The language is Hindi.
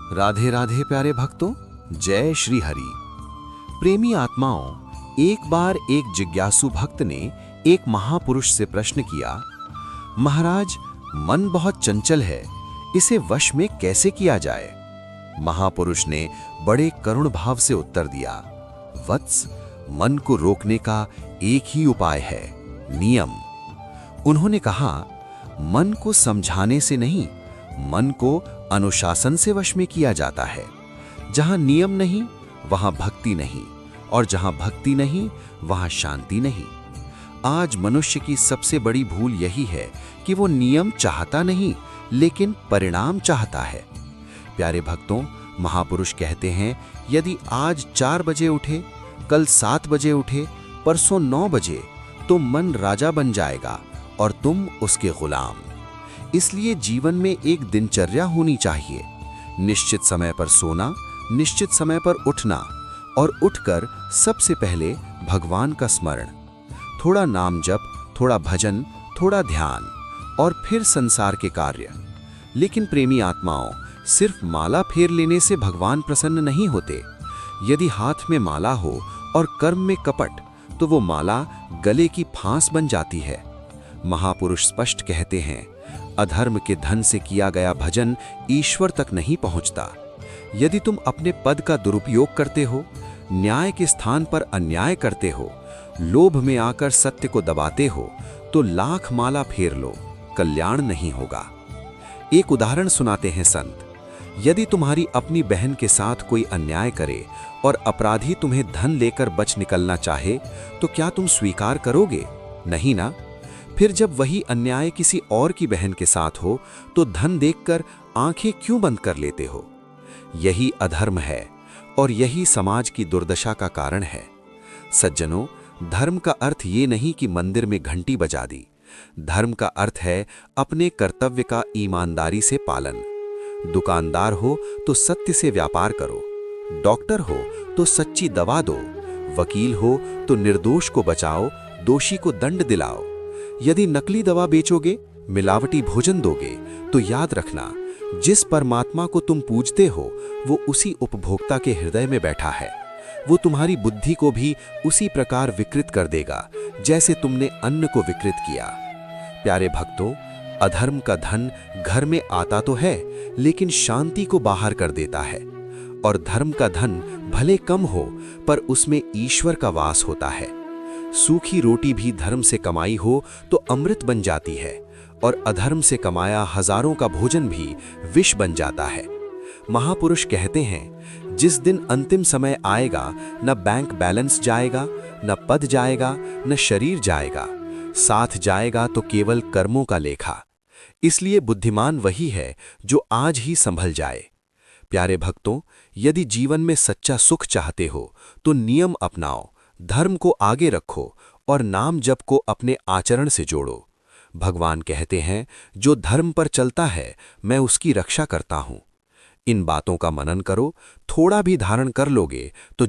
राधे राधे प्यारे भक्तों, जय श्री हरि। प्रेमी आत्माओं, एक बार एक जिज्ञासु भक्त ने एक महापुरुष से प्रश्न किया, महाराज, मन बहुत चंचल है, इसे वश में कैसे किया जाए? महापुरुष ने बड़े करुण भाव से उत्तर दिया, वत्स, मन को रोकने का एक ही उपाय है, नियम। उन्होंने कहा, मन को समझाने से नहीं, मन को अनुशासन से वश में किया जाता है। जहां नियम नहीं वहां भक्ति नहीं, और जहां भक्ति नहीं वहां शांति नहीं। आज मनुष्य की सबसे बड़ी भूल यही है कि वो नियम चाहता नहीं, लेकिन परिणाम चाहता है। प्यारे भक्तों, महापुरुष कहते हैं, यदि आज 4 बजे उठे, कल 7 बजे उठे, परसों 9 बजे, तो मन राजा बन जाएगा और तुम उसके गुलाम। इसलिए जीवन में एक दिनचर्या होनी चाहिए। निश्चित समय पर सोना, निश्चित समय पर उठना, और उठकर सबसे पहले भगवान का स्मरण। थोड़ा नाम जप, थोड़ा भजन, थोड़ा ध्यान, और फिर संसार के कार्य। लेकिन प्रेमी आत्माओं, सिर्फ माला फेर लेने से भगवान प्रसन्न नहीं होते। यदि हाथ में माला हो और कर्म में कपट, तो वो माला गले की फांस बन जाती है। महापुरुष स्पष्ट कहते हैं, अधर्म के धन से किया गया भजन ईश्वर तक नहीं पहुंचता। यदि तुम अपने पद का दुरुपयोग करते हो, न्याय के स्थान पर अन्याय करते हो, लोभ में आकर सत्य को दबाते हो, तो लाख माला फेर लो, कल्याण नहीं होगा। एक उदाहरण सुनाते हैं संत। यदि तुम्हारी अपनी बहन के साथ कोई अन्याय करे और अपराधी तुम्हें धन लेकर बच निकलना चाहे, तो क्या तुम स्वीकार करोगे? नहीं ना। फिर जब वही अन्याय किसी और की बहन के साथ हो, तो धन देखकर आंखें क्यों बंद कर लेते हो? यही अधर्म है, और यही समाज की दुर्दशा का कारण है। सज्जनों, धर्म का अर्थ ये नहीं कि मंदिर में घंटी बजा दी। धर्म का अर्थ है अपने कर्तव्य का ईमानदारी से पालन। दुकानदार हो तो सत्य से व्यापार करो, डॉक्टर हो तो सच्ची दवा दो, वकील हो तो निर्दोष को बचाओ, दोषी को दंड दिलाओ। यदि नकली दवा बेचोगे, मिलावटी भोजन दोगे, तो याद रखना, जिस परमात्मा को तुम पूजते हो वो उसी उपभोक्ता के हृदय में बैठा है। वो तुम्हारी बुद्धि को भी उसी प्रकार विकृत कर देगा जैसे तुमने अन्न को विकृत किया। प्यारे भक्तों, अधर्म का धन घर में आता तो है, लेकिन शांति को बाहर कर देता है। और धर्म का धन भले कम हो, पर उसमें ईश्वर का वास होता है। सूखी रोटी भी धर्म से कमाई हो तो अमृत बन जाती है, और अधर्म से कमाया हजारों का भोजन भी विष बन जाता है। महापुरुष कहते हैं, जिस दिन अंतिम समय आएगा, न बैंक बैलेंस जाएगा, न पद जाएगा, न शरीर जाएगा, साथ जाएगा तो केवल कर्मों का लेखा। इसलिए बुद्धिमान वही है जो आज ही संभल जाए। प्यारे भक्तों, यदि जीवन में सच्चा सुख चाहते हो तो नियम अपनाओ, धर्म को आगे रखो, और नाम जप को अपने आचरण से जोड़ो। भगवान कहते हैं, जो धर्म पर चलता है मैं उसकी रक्षा करता हूं। इन बातों का मनन करो, थोड़ा भी धारण कर लोगे तो